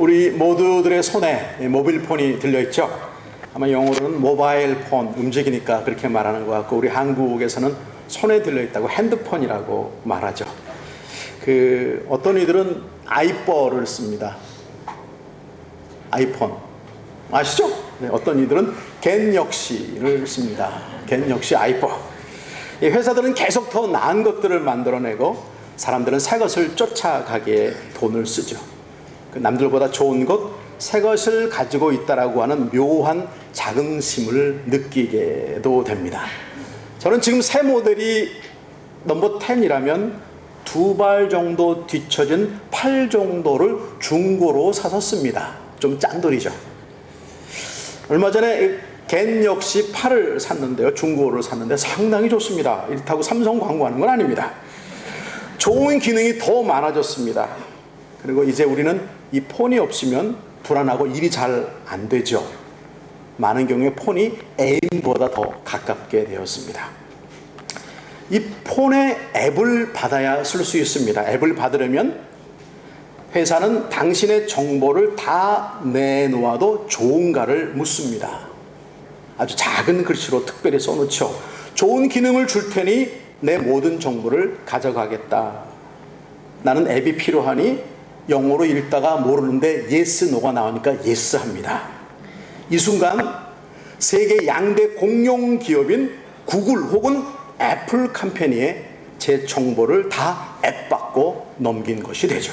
우리 모두들의 손에 모빌폰이 들려있죠. 아마 영어로는 모바일 폰, 움직이니까 그렇게 말하는 것 같고, 우리 한국에서는 손에 들려있다고 핸드폰이라고 말하죠. 어떤 이들은 아이뻐를 씁니다. 아이폰 아시죠? 네, 어떤 이들은 갤럭시를 씁니다. 갤럭시, 아이뻐. 이 회사들은 계속 더 나은 것들을 만들어내고 사람들은 새 것을 쫓아가기에 돈을 쓰죠. 남들보다 좋은 것, 새 것을 가지고 있다라고 하는 묘한 자긍심을 느끼게도 됩니다. 저는 지금 새 모델이 넘버 10이라면 2발 정도 뒤처진 8 정도를 중고로 사서 씁니다. 좀 짠돌이죠. 얼마 전에 갤럭시 8을 샀는데요, 중고를 샀는데 상당히 좋습니다. 이렇다고 삼성 광고하는 건 아닙니다. 좋은 기능이 더 많아졌습니다. 그리고 이제 우리는 이 폰이 없으면 불안하고 일이 잘 안 되죠. 많은 경우에 폰이 애인보다 더 가깝게 되었습니다. 이 폰에 앱을 받아야 쓸 수 있습니다. 앱을 받으려면 회사는 당신의 정보를 다 내놓아도 좋은가를 묻습니다. 아주 작은 글씨로 특별히 써놓죠. 좋은 기능을 줄 테니 내 모든 정보를 가져가겠다. 나는 앱이 필요하니 영어로 읽다가 모르는데 yes, no가 나오니까 yes 합니다. 이 순간 세계 양대 공룡 기업인 구글 혹은 애플 컴퍼니에 제 정보를 다 앱 받고 넘긴 것이 되죠.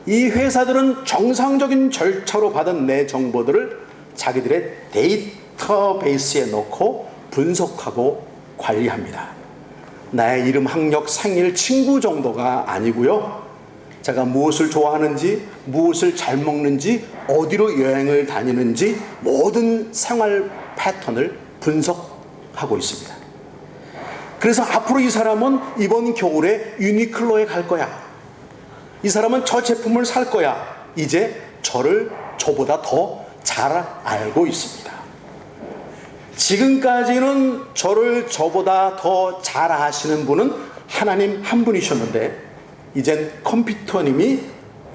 이 회사들은 정상적인 절차로 받은 내 정보들을 자기들의 데이터베이스에 넣고 분석하고 관리합니다. 나의 이름, 학력, 생일, 친구 정도가 아니고요. 제가 무엇을 좋아하는지, 무엇을 잘 먹는지, 어디로 여행을 다니는지 모든 생활 패턴을 분석하고 있습니다. 그래서 앞으로 이 사람은 이번 겨울에 유니클로에 갈 거야. 이 사람은 저 제품을 살 거야. 이제 저를 저보다 더 잘 알고 있습니다. 지금까지는 저를 저보다 더 잘 아시는 분은 하나님 한 분이셨는데 이젠 컴퓨터님이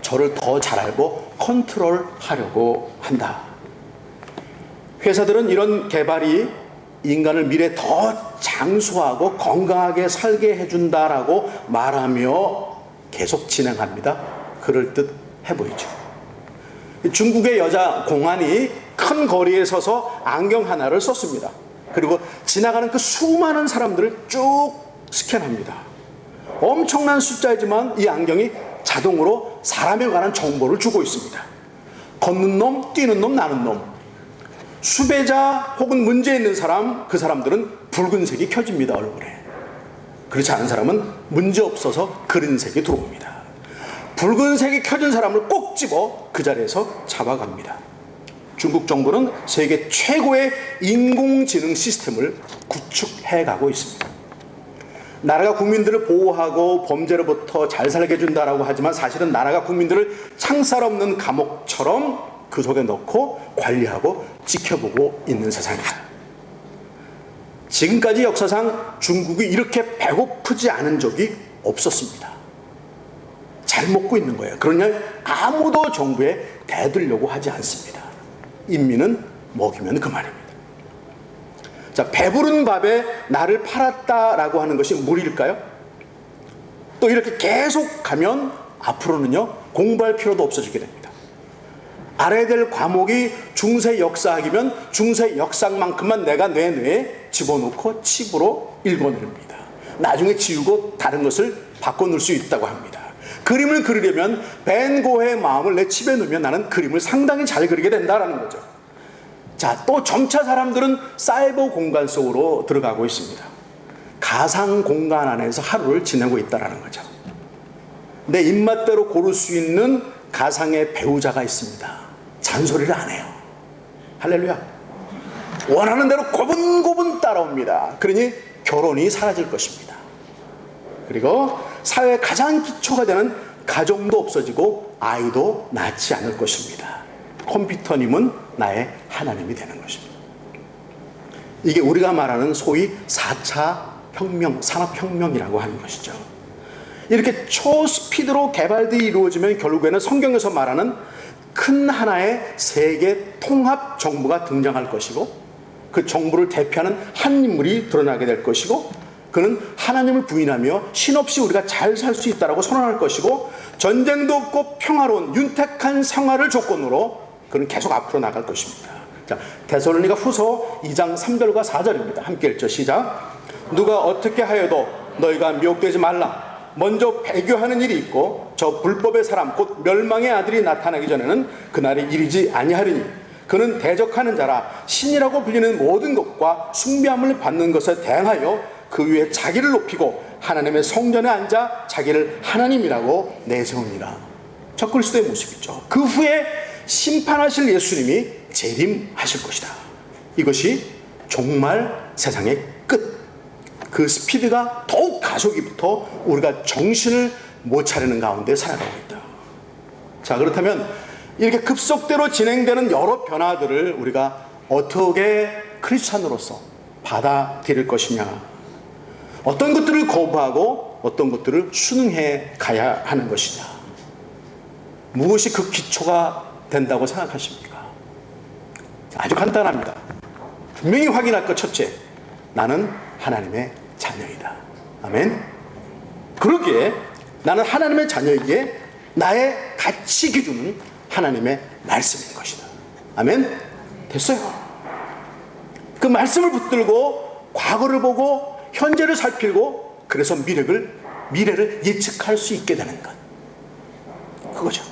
저를 더 잘 알고 컨트롤하려고 한다. 회사들은 이런 개발이 인간을 미래에 더 장수하고 건강하게 살게 해준다라고 말하며 계속 진행합니다. 그럴듯해 보이죠. 중국의 여자 공안이 큰 거리에 서서 안경 하나를 썼습니다. 그리고 지나가는 그 수많은 사람들을 쭉 스캔합니다. 엄청난 숫자이지만 이 안경이 자동으로 사람에 관한 정보를 주고 있습니다. 걷는 놈, 뛰는 놈, 나는 놈. 수배자 혹은 문제 있는 사람, 그 사람들은 붉은색이 켜집니다, 얼굴에. 그렇지 않은 사람은 문제 없어서 그린색이 들어옵니다. 붉은색이 켜진 사람을 꼭 집어 그 자리에서 잡아갑니다. 중국 정부는 세계 최고의 인공지능 시스템을 구축해가고 있습니다. 나라가 국민들을 보호하고 범죄로부터 잘 살게 해준다라고 하지만 사실은 나라가 국민들을 창살 없는 감옥처럼 그 속에 넣고 관리하고 지켜보고 있는 세상입니다. 지금까지 역사상 중국이 이렇게 배고프지 않은 적이 없었습니다. 잘 먹고 있는 거예요. 그러냐 아무도 정부에 대들려고 하지 않습니다. 인민은 먹이면 그만입니다. 자, 배부른 밥에 나를 팔았다라고 하는 것이 무리일까요? 또 이렇게 계속 가면 앞으로는요 공부할 필요도 없어지게 됩니다. 알아야 될 과목이 중세 역사학이면 중세 역사만큼만 내가 내 뇌에 집어넣고 칩으로 읽어냅니다. 나중에 지우고 다른 것을 바꿔놓을 수 있다고 합니다. 그림을 그리려면 벤 고흐의 마음을 내 칩에 넣으면 나는 그림을 상당히 잘 그리게 된다는 거죠. 자, 또 점차 사람들은 사이버 공간 속으로 들어가고 있습니다. 가상 공간 안에서 하루를 지내고 있다는 거죠. 내 입맛대로 고를 수 있는 가상의 배우자가 있습니다. 잔소리를 안 해요. 할렐루야. 원하는 대로 고분고분 따라옵니다. 그러니 결혼이 사라질 것입니다. 그리고 사회의 가장 기초가 되는 가정도 없어지고 아이도 낳지 않을 것입니다. 컴퓨터님은 나의 하나님이 되는 것입니다. 이게 우리가 말하는 소위 4차 혁명, 산업혁명이라고 하는 것이죠. 이렇게 초스피드로 개발들이 이루어지면 결국에는 성경에서 말하는 큰 하나의 세계 통합 정부가 등장할 것이고, 그 정부를 대표하는 한 인물이 드러나게 될 것이고, 그는 하나님을 부인하며 신없이 우리가 잘 살 수 있다라고 선언할 것이고, 전쟁도 없고 평화로운 윤택한 생활을 조건으로 그는 계속 앞으로 나갈 것입니다. 자, 데살로니가 후서 2장 3절과 4절입니다. 함께 읽죠. 시작. 누가 어떻게 하여도 너희가 미혹되지 말라. 먼저 배교하는 일이 있고 저 불법의 사람 곧 멸망의 아들이 나타나기 전에는 그날이 이르지 아니하리니 그는 대적하는 자라 신이라고 불리는 모든 것과 숭배함을 받는 것에 대항하여 그 위에 자기를 높이고 하나님의 성전에 앉아 자기를 하나님이라고 내세우니라. 저 그리스도의 모습이죠. 그 후에 심판하실 예수님이 재림하실 것이다. 이것이 종말 세상의 끝. 그 스피드가 더욱 가속이 붙어 우리가 정신을 못 차리는 가운데 살아가고 있다. 자, 그렇다면 이렇게 급속대로 진행되는 여러 변화들을 우리가 어떻게 크리스찬으로서 받아들일 것이냐, 어떤 것들을 거부하고 어떤 것들을 순응해 가야 하는 것이냐, 무엇이 그 기초가 된다고 생각하십니까? 아주 간단합니다. 분명히 확인할 것 첫째, 나는 하나님의 자녀이다. 아멘. 그러기에 나는 하나님의 자녀이기에 나의 가치 기준은 하나님의 말씀인 것이다. 아멘. 됐어요. 그 말씀을 붙들고 과거를 보고 현재를 살피고 그래서 미래를 예측할 수 있게 되는 것, 그거죠.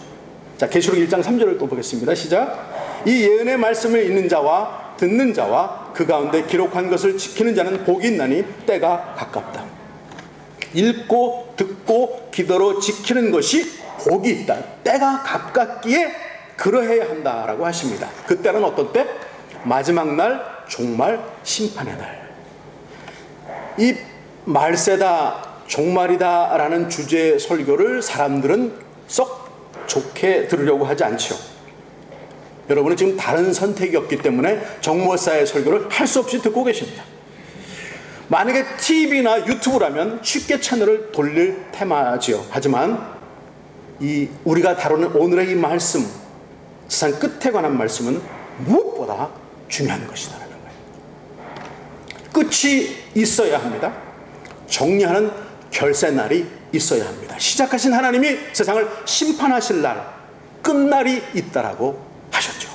자, 계시록 1장 3절을 또 보겠습니다. 시작. 이 예언의 말씀을 읽는 자와 듣는 자와 그 가운데 기록한 것을 지키는 자는 복이 있나니 때가 가깝다. 읽고 듣고 기도로 지키는 것이 복이 있다. 때가 가깝기에 그러해야 한다라고 하십니다. 그 때는 어떤 때? 마지막 날, 종말, 심판의 날. 이 말세다, 종말이다 라는 주제의 설교를 사람들은 썩 좋게 들으려고 하지 않죠. 여러분은 지금 다른 선택이 없기 때문에 정모사의 설교를 할 수 없이 듣고 계십니다. 만약에 TV나 유튜브라면 쉽게 채널을 돌릴 테마지요. 하지만 우리가 다루는 오늘의 이 말씀, 세상 끝에 관한 말씀은 무엇보다 중요한 것이다라는 거예요. 끝이 있어야 합니다. 정리하는 결세날이 있어야 합니다. 시작하신 하나님이 세상을 심판하실 날, 끝날이 있다라고 하셨죠.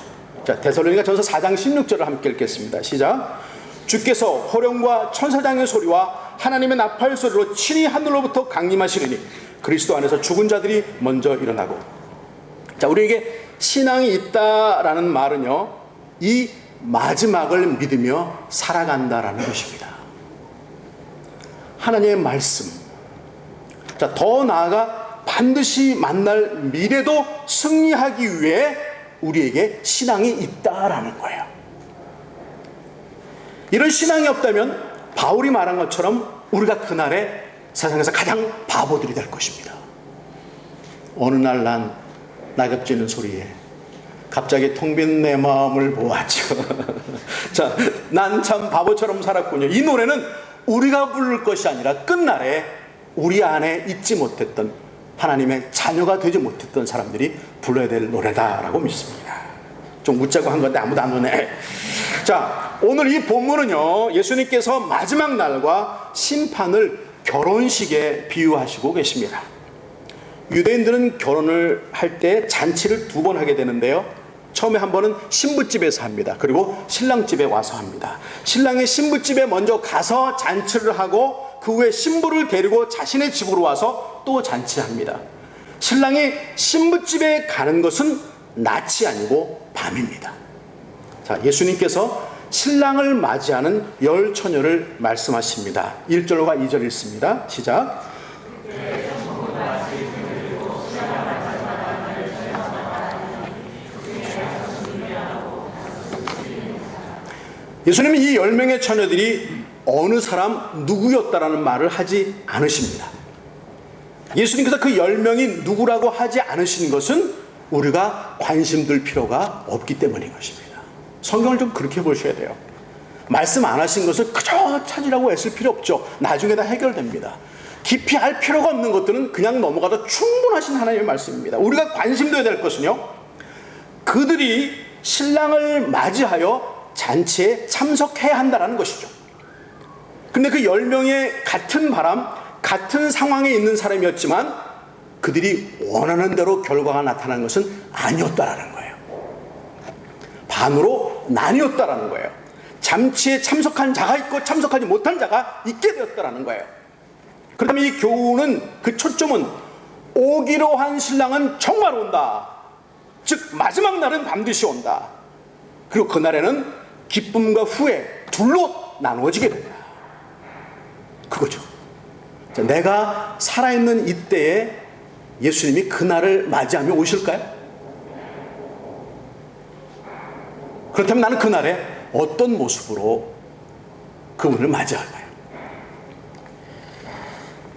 자, 데살로니가 전서 4장 16절을 함께 읽겠습니다. 시작. 주께서 호령과 천사장의 소리와 하나님의 나팔 소리로 친히 하늘로부터 강림하시리니 그리스도 안에서 죽은 자들이 먼저 일어나고. 자, 우리에게 신앙이 있다라는 말은요, 이 마지막을 믿으며 살아간다라는 것입니다. 하나님의 말씀, 자, 더 나아가 반드시 만날 미래도 승리하기 위해 우리에게 신앙이 있다라는 거예요. 이런 신앙이 없다면 바울이 말한 것처럼 우리가 그날에 세상에서 가장 바보들이 될 것입니다. 어느 날 난 낙엽지는 소리에 갑자기 텅 빈 내 마음을 보았죠. 자, 난 참 바보처럼 살았군요. 이 노래는 우리가 부를 것이 아니라 끝날에 우리 안에 있지 못했던, 하나님의 자녀가 되지 못했던 사람들이 불러야 될 노래다라고 믿습니다. 좀 웃자고 한 건데 아무도 안 오네. 자, 오늘 이 본문은요, 예수님께서 마지막 날과 심판을 결혼식에 비유하시고 계십니다. 유대인들은 결혼을 할 때 잔치를 2번 하게 되는데요, 처음에 한 번은 신부집에서 합니다. 그리고 신랑집에 와서 합니다. 신랑이 신부집에 먼저 가서 잔치를 하고 그 후에 신부를 데리고 자신의 집으로 와서 또 잔치합니다. 신랑이 신부집에 가는 것은 낮이 아니고 밤입니다. 자, 예수님께서 신랑을 맞이하는 열 처녀를 말씀하십니다. 1절과 2절 읽습니다. 시작. 예수님은 이 10명의 처녀들이 어느 사람 누구였다라는 말을 하지 않으십니다. 예수님께서 그 10명이 누구라고 하지 않으신 것은 우리가 관심 둘 필요가 없기 때문인 것입니다. 성경을 좀 그렇게 보셔야 돼요. 말씀 안 하신 것을 그저 찾으라고 애쓸 필요 없죠. 나중에 다 해결됩니다. 깊이 알 필요가 없는 것들은 그냥 넘어가도 충분하신 하나님의 말씀입니다. 우리가 관심둬야 될 것은요, 그들이 신랑을 맞이하여 잔치에 참석해야 한다는 것이죠. 근데 그 10명의 같은 바람, 같은 상황에 있는 사람이었지만 그들이 원하는 대로 결과가 나타나는 것은 아니었다라는 거예요. 반으로 나뉘었다라는 거예요. 잠치에 참석한 자가 있고 참석하지 못한 자가 있게 되었다라는 거예요. 그렇다면 이 교훈은, 그 초점은 오기로 한 신랑은 정말 온다. 즉 마지막 날은 반드시 온다. 그리고 그날에는 기쁨과 후회 둘로 나누어지게 된다. 그거죠. 자, 내가 살아있는 이때에 예수님이 그날을 맞이하며 오실까요? 그렇다면 나는 그날에 어떤 모습으로 그분을 맞이할까요?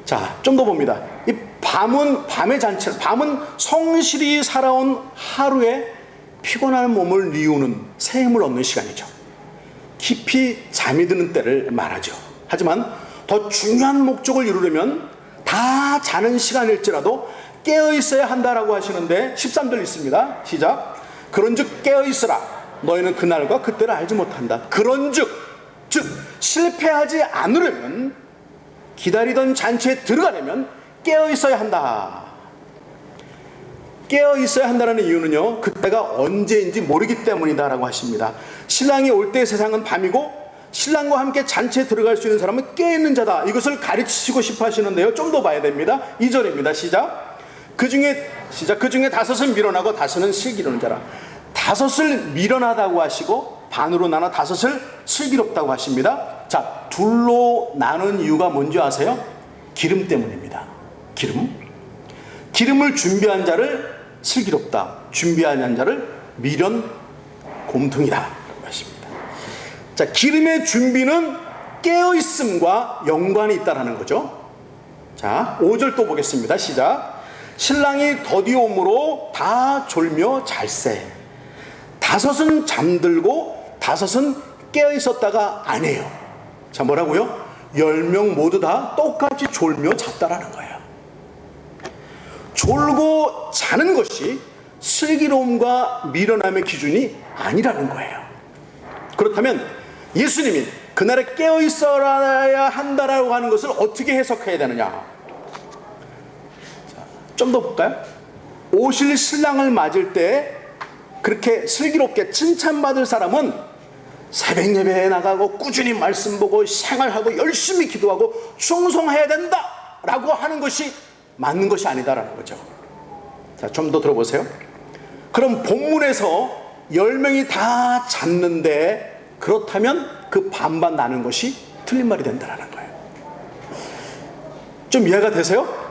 자, 좀 더 봅니다. 이 밤의 잔치, 밤은 성실히 살아온 하루에 피곤한 몸을 뉘우는 새 힘을 얻는 시간이죠. 깊이 잠이 드는 때를 말하죠. 하지만 더 중요한 목적을 이루려면 다 자는 시간일지라도 깨어 있어야 한다라고 하시는데 13절 있습니다. 시작. 그런즉 깨어 있으라. 너희는 그날과 그때를 알지 못한다. 그런즉, 즉 실패하지 않으려면, 기다리던 잔치에 들어가려면 깨어 있어야 한다. 깨어 있어야 한다는 이유는요, 그때가 언제인지 모르기 때문이다라고 하십니다. 신랑이 올 때 세상은 밤이고 신랑과 함께 잔치에 들어갈 수 있는 사람은 깨어있는 자다. 이것을 가르치시고 싶어 하시는데요, 좀 더 봐야 됩니다. 2절입니다. 시작. 그 중에 5은 미련하고 5은 슬기로운 자라. 5을 미련하다고 하시고 반으로 나눠 5을 슬기롭다고 하십니다. 자, 둘로 나눈 이유가 뭔지 아세요? 기름 때문입니다. 기름을 준비한 자를 슬기롭다, 준비한 자를 미련 곰퉁이다 하십니다. 자, 기름의 준비는 깨어있음과 연관이 있다는 거죠. 자, 5절 또 보겠습니다. 시작. 신랑이 더디어 오므로 다 졸며 잘세. 5은 잠들고 5은 깨어있었다가 아니에요. 자, 뭐라고요? 10명 모두 다 똑같이 졸며 잤다라는 거예요. 졸고 자는 것이 슬기로움과 미련함의 기준이 아니라는 거예요. 그렇다면 예수님이 그날에 깨어 있어야 한다라고 하는 것을 어떻게 해석해야 되느냐? 좀 더 볼까요? 오실 신랑을 맞을 때 그렇게 슬기롭게 칭찬받을 사람은 새벽 예배에 나가고 꾸준히 말씀 보고 생활하고 열심히 기도하고 충성해야 된다라고 하는 것이 맞는 것이 아니다라는 거죠. 자, 좀 더 들어보세요. 그럼 본문에서 10명이 다 잤는데 그렇다면 그 반반 나눈 것이 틀린 말이 된다는 거예요. 좀 이해가 되세요?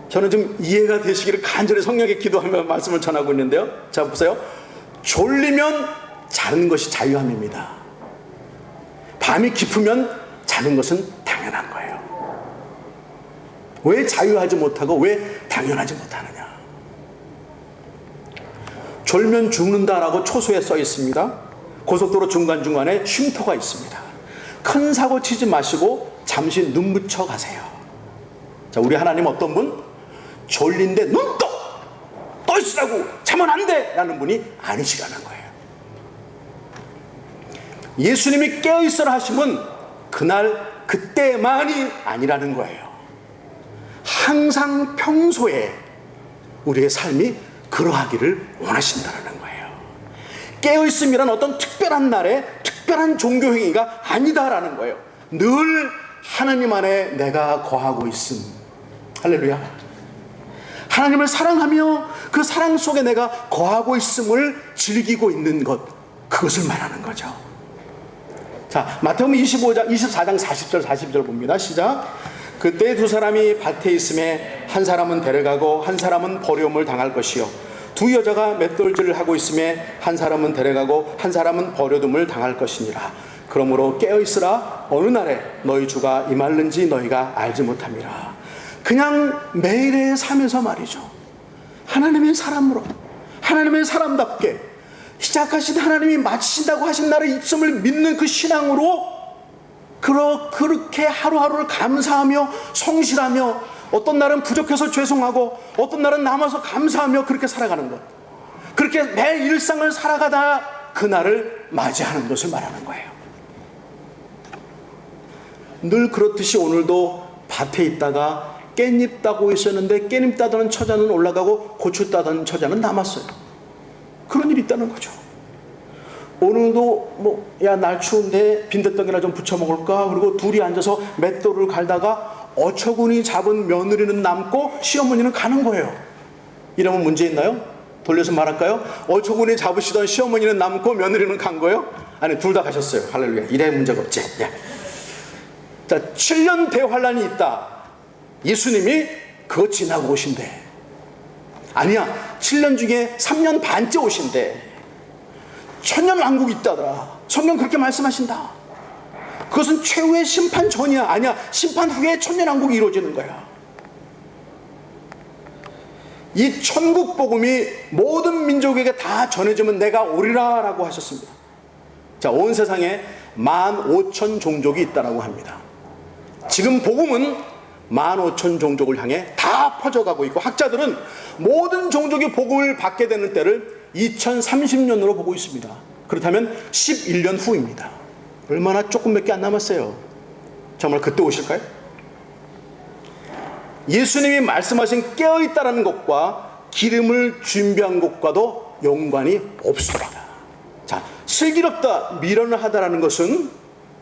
저는 좀 이해가 되시기를 간절히 성령께 기도하며 말씀을 전하고 있는데요. 자, 보세요. 졸리면 자는 것이 자유함입니다. 밤이 깊으면 자는 것은 당연한 거예요. 왜 자유하지 못하고 왜 당연하지 못하느냐? 졸면 죽는다라고 초소에 써 있습니다. 고속도로 중간중간에 쉼터가 있습니다. 큰 사고 치지 마시고 잠시 눈 붙여 가세요. 자, 우리 하나님 어떤 분? 졸린데 눈 떠 있으라고 자면 안 돼 라는 분이 아니시라는 거예요. 예수님이 깨어 있어라 하심은 그날 그때만이 아니라는 거예요. 항상 평소에 우리의 삶이 그러하기를 원하신다는 거예요. 깨어있음이란 어떤 특별한 날에 특별한 종교 행위가 아니다라는 거예요. 늘 하나님 안에 내가 거하고 있음. 할렐루야. 하나님을 사랑하며 그 사랑 속에 내가 거하고 있음을 즐기고 있는 것, 그것을 말하는 거죠. 자, 마태복음 24장 40절 42절 봅니다. 시작. 그때 두 사람이 밭에 있음에 한 사람은 데려가고 한 사람은 버려움을 당할 것이요, 두 여자가 맷돌질을 하고 있음에 한 사람은 데려가고 한 사람은 버려둠을 당할 것이니라. 그러므로 깨어있으라. 어느 날에 너희 주가 임할는지 너희가 알지 못함이라. 그냥 매일의 삶에서 말이죠, 하나님의 사람으로, 하나님의 사람답게 시작하신 하나님이 마치신다고 하신 날의 입성을 믿는 그 신앙으로 그렇게 하루하루를 감사하며 성실하며 어떤 날은 부족해서 죄송하고 어떤 날은 남아서 감사하며 그렇게 살아가는 것, 그렇게 매일 일상을 살아가다 그날을 맞이하는 것을 말하는 거예요. 늘 그렇듯이 오늘도 밭에 있다가 깻잎 따고 있었는데 깻잎 따던 처자는 올라가고 고추 따던 처자는 남았어요. 그런 일이 있다는 거죠. 오늘도 날 추운데 빈대떡이나 좀 부쳐 먹을까? 그리고 둘이 앉아서 맷돌을 갈다가 어처구니 잡은 며느리는 남고 시어머니는 가는 거예요. 이러면 문제 있나요? 돌려서 말할까요? 어처구니 잡으시던 시어머니는 남고 며느리는 간 거예요? 아니, 둘 다 가셨어요. 할렐루야. 이래 문제가 없지. 야. 자, 7년 대환란이 있다. 예수님이 그거 지나고 오신대. 아니야, 7년 중에 3년 반째 오신대. 천년왕국이 있다더라. 성경 그렇게 말씀하신다. 그것은 최후의 심판 전이야. 아니야, 심판 후에 천년왕국이 이루어지는 거야. 이 천국 복음이 모든 민족에게 다 전해지면 내가 오리라 라고 하셨습니다. 자, 온 세상에 15,000 종족이 있다라고 합니다. 지금 복음은 15,000 종족을 향해 다 퍼져가고 있고, 학자들은 모든 종족이 복음을 받게 되는 때를 2030년으로 보고 있습니다. 그렇다면 11년 후입니다. 얼마나 조금밖에 안 남았어요. 정말 그때 오실까요? 예수님이 말씀하신 깨어있다라는 것과 기름을 준비한 것과도 연관이 없습니다. 자, 슬기롭다, 미련하다라는 것은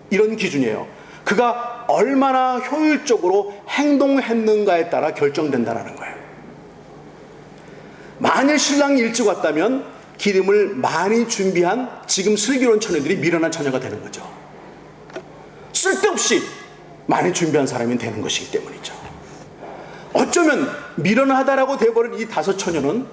이런 기준이에요. 그가 얼마나 효율적으로 행동했는가에 따라 결정된다라는 거예요. 만일 신랑이 일찍 왔다면 기름을 많이 준비한 지금 슬기로운 처녀들이 미련한 처녀가 되는 거죠. 쓸데없이 많이 준비한 사람이 되는 것이기 때문이죠. 어쩌면 미련하다라고 돼버린 이 5 처녀는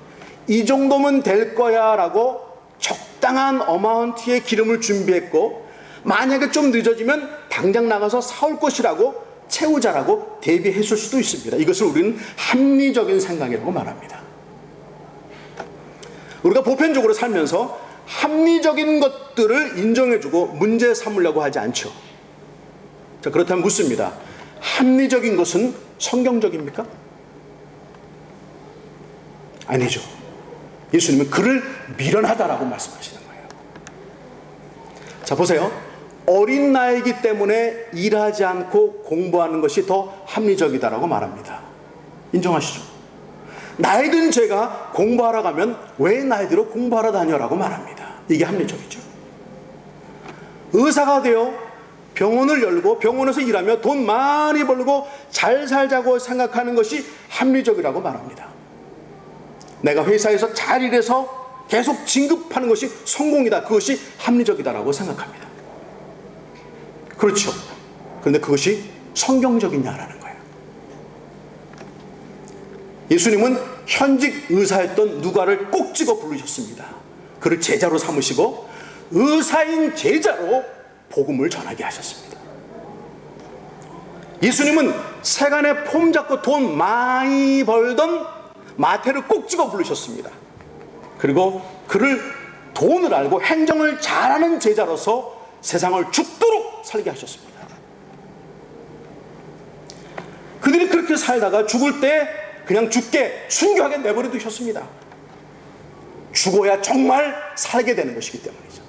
이 정도면 될 거야 라고 적당한 어마운트의 기름을 준비했고, 만약에 좀 늦어지면 당장 나가서 사올 것이라고 채우자라고 대비했을 수도 있습니다. 이것을 우리는 합리적인 생각이라고 말합니다. 우리가 보편적으로 살면서 합리적인 것들을 인정해주고 문제 삼으려고 하지 않죠. 자, 그렇다면 묻습니다. 합리적인 것은 성경적입니까? 아니죠. 예수님은 그를 미련하다라고 말씀하시는 거예요. 자, 보세요. 어린 나이기 때문에 일하지 않고 공부하는 것이 더 합리적이다라고 말합니다. 인정하시죠? 나이 든 제가 공부하러 가면 왜 나이 들어 공부하러 다녀라고 말합니다. 이게 합리적이죠. 의사가 되어 병원을 열고 병원에서 일하며 돈 많이 벌고 잘 살자고 생각하는 것이 합리적이라고 말합니다. 내가 회사에서 잘 일해서 계속 진급하는 것이 성공이다, 그것이 합리적이다라고 생각합니다. 그렇죠. 그런데 그것이 성경적이냐라는 거예요. 예수님은 현직 의사였던 누가를 꼭 찍어 부르셨습니다. 그를 제자로 삼으시고 의사인 제자로 복음을 전하게 하셨습니다. 예수님은 세간에 폼 잡고 돈 많이 벌던 마태를 꼭 찍어 부르셨습니다. 그리고 그를 돈을 알고 행정을 잘하는 제자로서 세상을 죽도록 살게 하셨습니다. 그들이 그렇게 살다가 죽을 때 그냥 죽게 순교하게 내버려 두셨습니다. 죽어야 정말 살게 되는 것이기 때문이죠.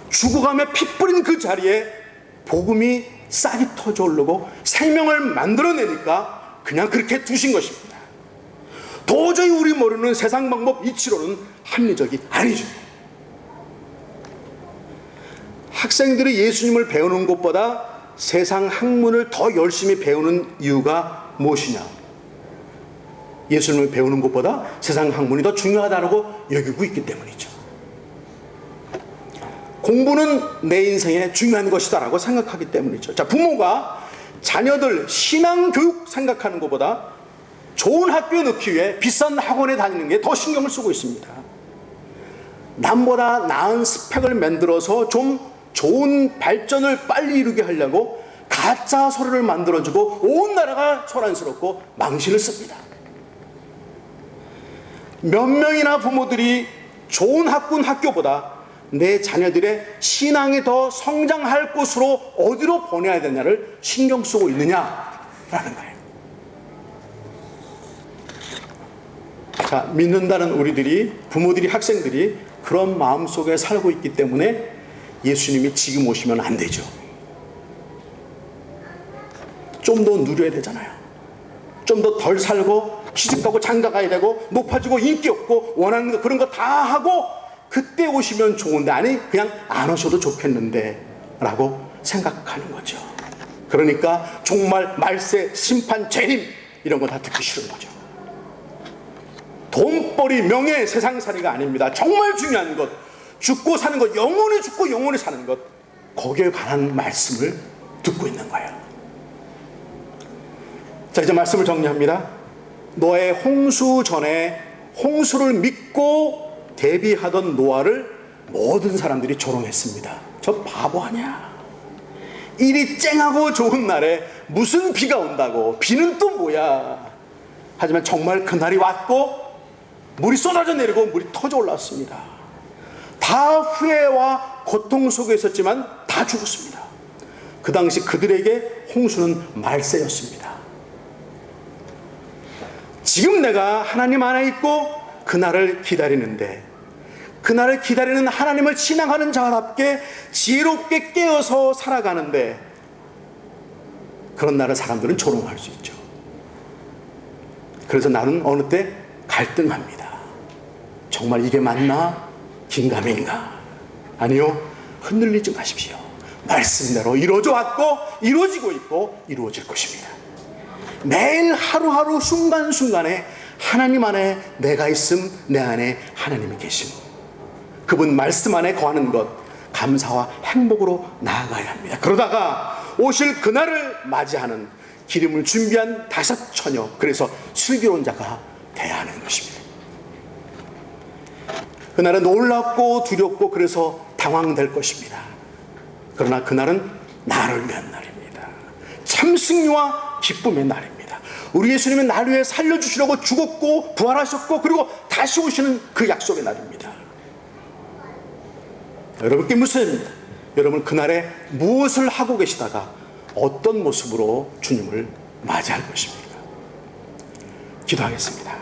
죽어가며 피 뿌린 그 자리에 복음이 싹이 터져 오르고 생명을 만들어내니까 그냥 그렇게 두신 것입니다. 도저히 우리 모르는 세상 방법 이치로는 합리적이 아니죠. 학생들이 예수님을 배우는 것보다 세상 학문을 더 열심히 배우는 이유가 무엇이냐? 예수님을 배우는 것보다 세상 학문이 더 중요하다고 여기고 있기 때문이죠. 공부는 내 인생에 중요한 것이다라고 생각하기 때문이죠. 자, 부모가 자녀들 신앙교육 생각하는 것보다 좋은 학교에 넣기 위해 비싼 학원에 다니는 게 더 신경을 쓰고 있습니다. 남보다 나은 스펙을 만들어서 좀 좋은 발전을 빨리 이루게 하려고 가짜 서류를 만들어주고 온 나라가 소란스럽고 망신을 씁니다. 몇 명이나 부모들이 좋은 학군 학교보다 내 자녀들의 신앙이 더 성장할 곳으로 어디로 보내야 되냐를 신경 쓰고 있느냐라는 거예요. 자, 믿는다는 우리들이, 부모들이, 학생들이 그런 마음속에 살고 있기 때문에 예수님이 지금 오시면 안 되죠. 좀 더 누려야 되잖아요. 좀 더 덜 살고 시집가고 장가가야 되고 높아지고 인기 없고 원하는 거 그런 거 다 하고 그때 오시면 좋은데, 아니 그냥 안 오셔도 좋겠는데 라고 생각하는 거죠. 그러니까 종말, 말세, 심판, 재림 이런 거 다 듣기 싫은 거죠. 돈벌이, 명예, 세상살이가 아닙니다. 정말 중요한 것, 죽고 사는 것, 영원히 죽고 영원히 사는 것, 거기에 관한 말씀을 듣고 있는 거예요. 자, 이제 말씀을 정리합니다. 노아의 홍수 전에 홍수를 믿고 대비하던 노아를 모든 사람들이 조롱했습니다. 저 바보 아니야. 일이 쨍하고 좋은 날에 무슨 비가 온다고, 비는 또 뭐야. 하지만 정말 그날이 왔고 물이 쏟아져 내리고 물이 터져 올랐습니다. 다 후회와 고통 속에 있었지만 다 죽었습니다. 그 당시 그들에게 홍수는 말세였습니다. 지금 내가 하나님 안에 있고 그날을 기다리는데, 그날을 기다리는 하나님을 신앙하는 자답게 지혜롭게 깨어서 살아가는데, 그런 날을 사람들은 조롱할 수 있죠. 그래서 나는 어느 때 갈등합니다. 정말 이게 맞나? 긴가민가? 아니요, 흔들리지 마십시오. 말씀대로 이루어져 왔고 이루어지고 있고 이루어질 것입니다. 매일 하루하루 순간순간에 하나님 안에 내가 있음, 내 안에 하나님이 계심, 그분 말씀 안에 거하는 것, 감사와 행복으로 나아가야 합니다. 그러다가 오실 그날을 맞이하는 기름을 준비한 다섯 처녀, 그래서 슬기로운 자가 돼야 하는 것입니다. 그날은 놀랍고 두렵고 그래서 당황될 것입니다. 그러나 그날은 나를 위한 날입니다. 참 승리와 기쁨의 날입니다. 우리 예수님은 나를 위해 살려주시려고 죽었고 부활하셨고 그리고 다시 오시는 그 약속의 날입니다. 여러분께 묻습니다. 여러분 그날에 무엇을 하고 계시다가 어떤 모습으로 주님을 맞이할 것입니까? 기도하겠습니다.